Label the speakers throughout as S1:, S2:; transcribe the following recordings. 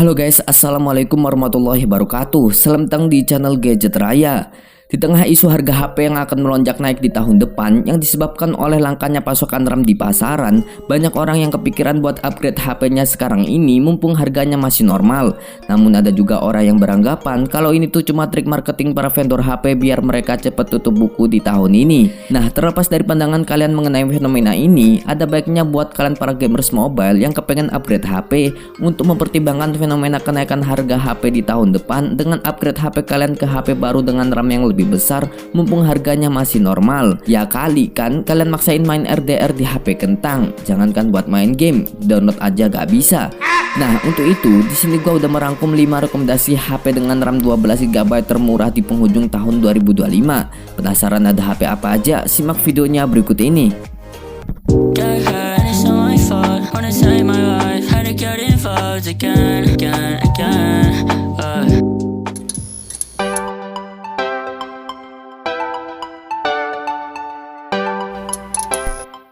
S1: Halo guys, assalamualaikum warahmatullahi wabarakatuh. Selamat datang di channel Gadget Raya. Di tengah isu harga HP yang akan melonjak naik di tahun depan yang disebabkan oleh langkanya pasokan RAM di pasaran, banyak orang yang kepikiran buat upgrade HP-nya sekarang ini mumpung harganya masih normal. Namun ada juga orang yang beranggapan kalau ini tuh cuma trik marketing para vendor HP biar mereka cepat tutup buku di tahun ini. Nah, terlepas dari pandangan kalian mengenai fenomena ini, ada baiknya buat kalian para gamers mobile yang kepengen upgrade HP untuk mempertimbangkan fenomena kenaikan harga HP di tahun depan dengan upgrade HP kalian ke HP baru dengan RAM yang lebih besar mumpung harganya masih normal. Ya kali kan kalian maksain main RDR di HP kentang, jangankan buat main game, download aja gak bisa. Nah, untuk itu di sini gua udah merangkum 5 rekomendasi HP dengan RAM 12GB termurah di penghujung tahun 2025. Penasaran ada HP apa aja? Simak videonya berikut ini.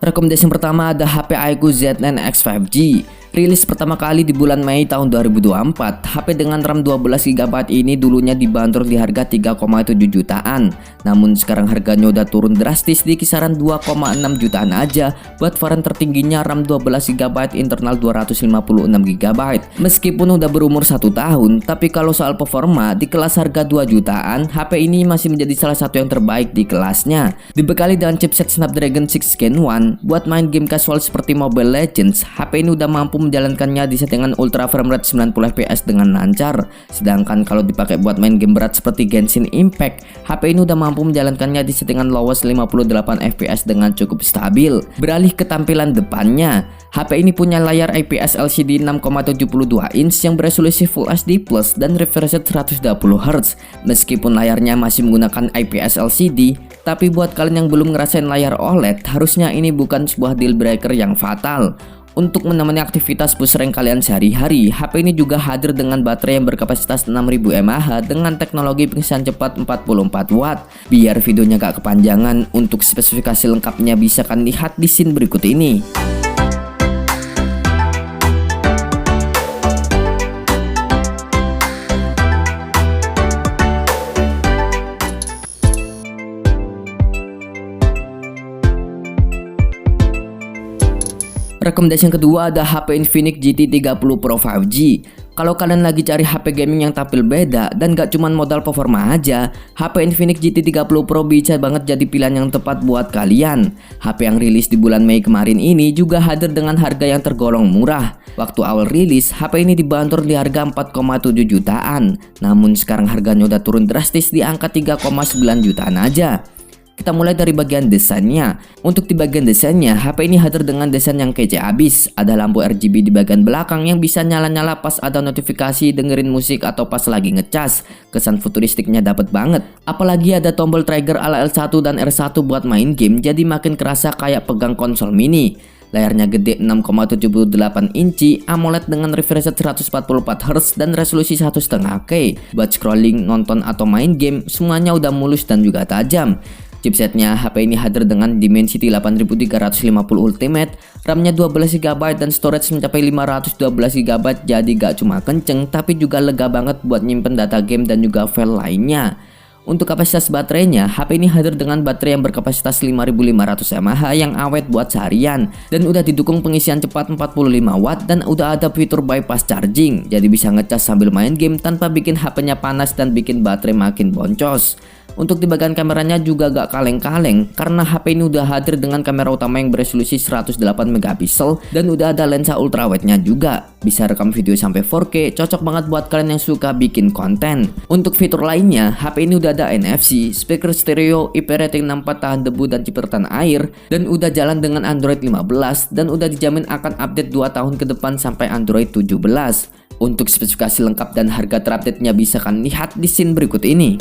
S1: Rekomendasi yang pertama ada HP iQOO Z9 X 5G. Rilis pertama kali di bulan Mei tahun 2024. HP dengan RAM 12GB ini dulunya dibanderol di harga 3,7 jutaan. Namun sekarang harganya udah turun drastis di kisaran 2,6 jutaan aja buat varian tertingginya RAM 12GB internal 256GB. Meskipun udah berumur 1 tahun, tapi kalau soal performa di kelas harga 2 jutaan, HP ini masih menjadi salah satu yang terbaik di kelasnya. Dibekali dengan chipset Snapdragon 6 Gen 1, buat main game casual seperti Mobile Legends, HP ini udah mampu menjalankannya di settingan ultra frame rate 90 fps dengan lancar. Sedangkan kalau dipakai buat main game berat seperti Genshin Impact, HP ini udah mampu menjalankannya di settingan lowest 58 fps dengan cukup stabil. Beralih ke tampilan depannya, HP ini punya layar IPS LCD 6,72 inch yang beresolusi Full HD Plus dan refresh rate 120Hz. Meskipun layarnya masih menggunakan IPS LCD, tapi buat kalian yang belum ngerasain layar OLED, harusnya ini bukan sebuah deal breaker yang fatal. Untuk menemani aktivitas push rank kalian sehari-hari, HP ini juga hadir dengan baterai yang berkapasitas 6000 mAh dengan teknologi pengisian cepat 44 watt. Biar videonya gak kepanjangan, untuk spesifikasi lengkapnya bisa kalian lihat di scene berikut ini. Rekomendasi yang kedua ada HP Infinix GT 30 Pro 5G. Kalau kalian lagi cari HP gaming yang tampil beda dan gak cuman modal performa aja, HP Infinix GT 30 Pro bisa banget jadi pilihan yang tepat buat kalian. HP yang rilis di bulan Mei kemarin ini juga hadir dengan harga yang tergolong murah. Waktu awal rilis, HP ini dibanderol di harga 4,7 jutaan. Namun sekarang harganya udah turun drastis di angka 3,9 jutaan aja. Kita mulai dari bagian desainnya. Untuk di bagian desainnya, HP ini hadir dengan desain yang kece abis. Ada lampu RGB di bagian belakang yang bisa nyala-nyala pas ada notifikasi, dengerin musik, atau pas lagi ngecas. Kesan futuristiknya dapet banget. Apalagi ada tombol trigger ala L1 dan R1 buat main game, jadi makin kerasa kayak pegang konsol mini. Layarnya gede 6,78 inci, AMOLED dengan refresh rate 144Hz dan resolusi 1,5K. Buat scrolling, nonton, atau main game, semuanya udah mulus dan juga tajam. Chipsetnya, HP ini hadir dengan Dimensity 8350 Ultimate, RAM-nya 12GB dan storage mencapai 512GB, jadi gak cuma kenceng tapi juga lega banget buat nyimpen data game dan juga file lainnya. Untuk kapasitas baterainya, HP ini hadir dengan baterai yang berkapasitas 5500 mAh yang awet buat seharian dan udah didukung pengisian cepat 45 watt dan udah ada fitur bypass charging, jadi bisa ngecas sambil main game tanpa bikin HP-nya panas dan bikin baterai makin boncos. Untuk di bagian kameranya juga gak kaleng-kaleng karena HP ini udah hadir dengan kamera utama yang beresolusi 108 megapiksel dan udah ada lensa ultrawide-nya juga. Bisa rekam video sampai 4K, cocok banget buat kalian yang suka bikin konten. Untuk fitur lainnya, HP ini udah ada NFC, speaker stereo, IP rating 64 tahan debu dan cipratan air, dan udah jalan dengan Android 15 dan udah dijamin akan update 2 tahun ke depan sampai Android 17. Untuk spesifikasi lengkap dan harga terupdate-nya bisa kalian lihat di scene berikut ini.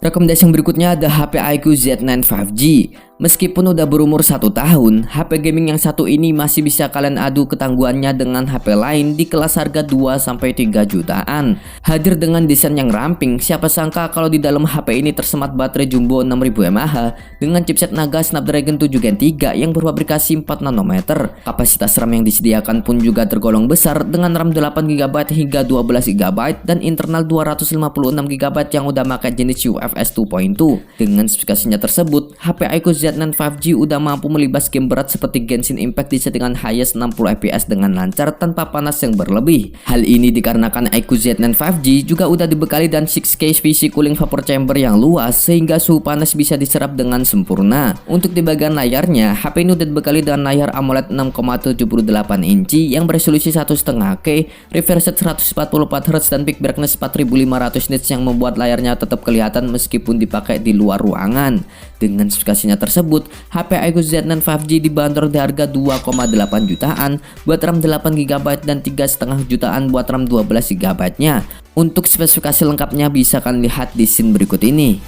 S1: Rekomendasi yang berikutnya ada HP iQOO Z9 5G. Meskipun udah berumur 1 tahun, HP gaming yang satu ini masih bisa kalian adu ketangguhannya dengan HP lain di kelas harga 2-3 jutaan. Hadir dengan desain yang ramping, siapa sangka kalau di dalam HP ini tersemat baterai jumbo 6000 mAh dengan chipset Naga Snapdragon 7 Gen 3 yang berfabrikasi 4 nanometer. Kapasitas RAM yang disediakan pun juga tergolong besar dengan RAM 8GB hingga 12GB dan internal 256GB yang udah pakai jenis UFS 2.2. Dengan spesifikasinya tersebut, HP iQOO Z9 5G udah mampu melibas game berat seperti Genshin Impact di settingan highest 60 fps dengan lancar tanpa panas yang berlebih. Hal ini dikarenakan iQOO Z9 5G juga udah dibekali dan 6K VC cooling vapor chamber yang luas sehingga suhu panas bisa diserap dengan sempurna. Untuk di bagian layarnya, HP ini udah dibekali dengan layar AMOLED 6,78 inci yang beresolusi 1,5K, refresh rate 144Hz dan peak brightness 4500 nits yang membuat layarnya tetap kelihatan meskipun dipakai di luar ruangan. Dengan spesifikasinya tersebut, HP iQOO Z9 5G dibanderol di harga 2,8 jutaan buat RAM 8GB dan 3,5 jutaan buat RAM 12GB-nya. Untuk spesifikasi lengkapnya bisa kalian lihat di scene berikut ini.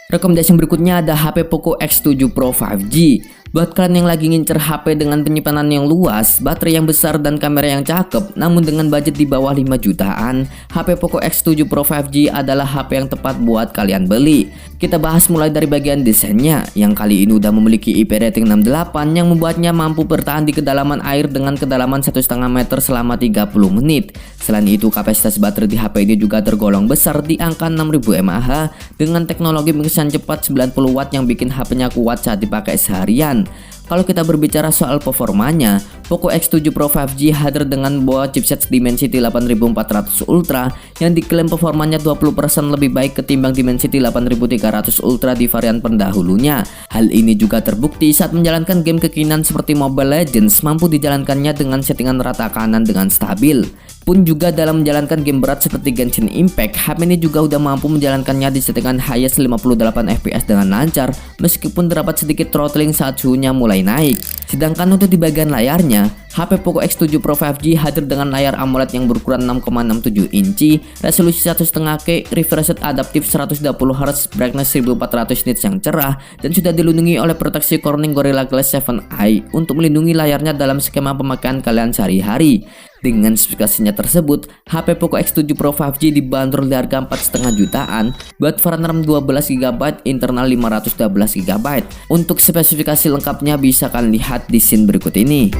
S1: Rekomendasi berikutnya ada HP Poco X7 Pro 5G. Buat kalian yang lagi ngincer HP dengan penyimpanan yang luas, baterai yang besar dan kamera yang cakep, namun dengan budget di bawah 5 jutaan, HP Poco X7 Pro 5G adalah HP yang tepat buat kalian beli. Kita bahas mulai dari bagian desainnya, yang kali ini udah memiliki IP rating 68 yang membuatnya mampu bertahan di kedalaman air dengan kedalaman 1,5 meter selama 30 menit. Selain itu, kapasitas baterai di HP ini juga tergolong besar di angka 6000 mAh dengan teknologi pengisian cepat 90 watt yang bikin HP-nya kuat saat dipakai seharian. Kalau kita berbicara soal performanya, Poco X7 Pro 5G hadir dengan buah chipset Dimensity 8400 Ultra yang diklaim performanya 20% lebih baik ketimbang Dimensity 8300 Ultra di varian pendahulunya. Hal ini juga terbukti saat menjalankan game kekinian seperti Mobile Legends mampu dijalankannya dengan settingan rata kanan dengan stabil. Pun juga dalam menjalankan game berat seperti Genshin Impact, HP ini juga udah mampu menjalankannya di settingan highest 58 fps dengan lancar meskipun terdapat sedikit throttling saat suhunya mulai naik. Sedangkan untuk di bagian layarnya, HP Poco X7 Pro 5G hadir dengan layar AMOLED yang berukuran 6,67 inci, resolusi 1,5K, refresh rate adaptif 120Hz, brightness 1400 nits yang cerah, dan sudah dilindungi oleh proteksi Corning Gorilla Glass 7i untuk melindungi layarnya dalam skema pemakaian kalian sehari-hari. Dengan spesifikasinya tersebut, HP Poco X7 Pro 5G dibanderol di harga 4,5 jutaan buat varian RAM 12GB, internal 512GB. Untuk spesifikasi lengkapnya bisa kalian lihat di scene berikut ini.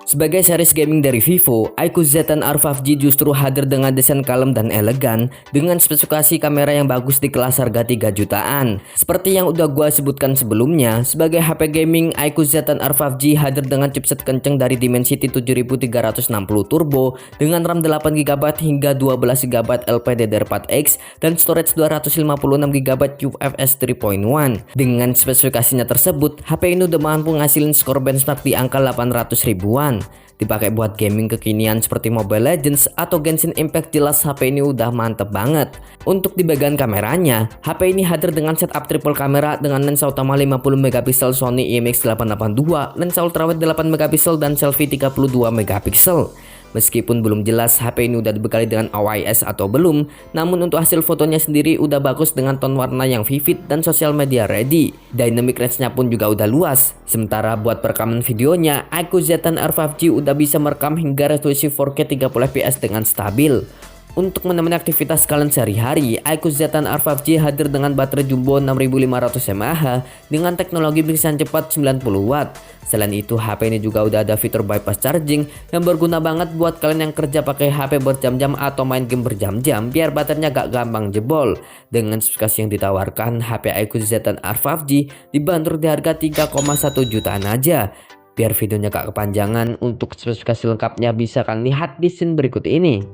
S1: Sebagai series gaming dari Vivo, iQOO Z10 R5G justru hadir dengan desain kalem dan elegan dengan spesifikasi kamera yang bagus di kelas harga 3 jutaan. Seperti yang udah gua sebutkan sebelumnya, sebagai HP gaming, iQOO Z10 R5G hadir dengan chipset kenceng dari Dimensity 7360 Turbo dengan RAM 8GB hingga 12GB LPDDR4X dan storage 256GB UFS 3.1. Dengan spesifikasinya tersebut, HP ini udah mampu ngasilin skor benchmark di angka 800 ribuan. Dipakai buat gaming kekinian seperti Mobile Legends atau Genshin Impact, jelas HP ini udah mantep banget. Untuk di bagian kameranya, HP ini hadir dengan setup triple kamera dengan lensa utama 50MP Sony IMX882, lensa ultrawide 8MP dan selfie 32MP. Meskipun belum jelas HP ini udah dibekali dengan OIS atau belum, namun untuk hasil fotonya sendiri udah bagus dengan ton warna yang vivid dan social media ready. Dynamic range-nya pun juga udah luas. Sementara buat perekaman videonya, iQOO Z10 R5G udah bisa merekam hingga resolusi 4K 30fps dengan stabil. Untuk menemani aktivitas kalian sehari-hari, iQOO Z10 R5G hadir dengan baterai jumbo 6500 mAh dengan teknologi pengisian cepat 90 watt. Selain itu, HP ini juga udah ada fitur bypass charging yang berguna banget buat kalian yang kerja pakai HP berjam-jam atau main game berjam-jam biar baterainya gak gampang jebol. Dengan spesifikasi yang ditawarkan, HP iQOO Z10 R5G dibanderol di harga 3,1 jutaan aja. Biar videonya gak kepanjangan, untuk spesifikasi lengkapnya bisa kalian lihat di scene berikut ini.